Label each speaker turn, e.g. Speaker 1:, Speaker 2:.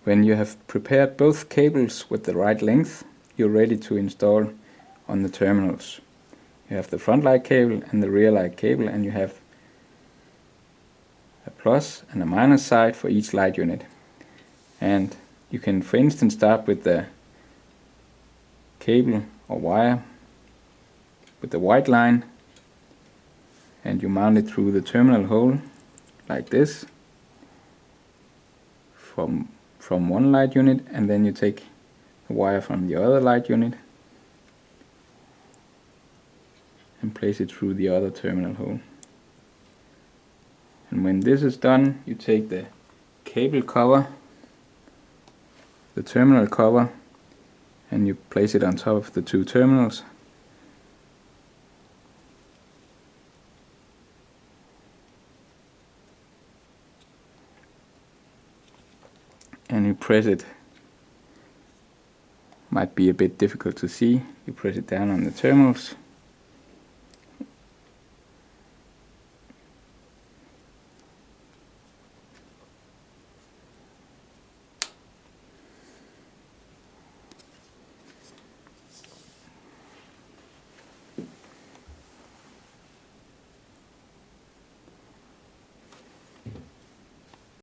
Speaker 1: When you have prepared both cables with the right length, you're ready to install on the terminals. You have the front light cable and the rear light cable, and you have a plus and a minus side for each light unit. And you can, for instance, start with the cable or wire with the white line, and you mount it through the terminal hole like this from one light unit, and then you take the wire from the other light unit and place it through the other terminal hole. And when this is done, you take the cable cover, the terminal cover, and you place it on top of the two terminals. And you press it. Might be a bit difficult to see. You press it down on the terminals.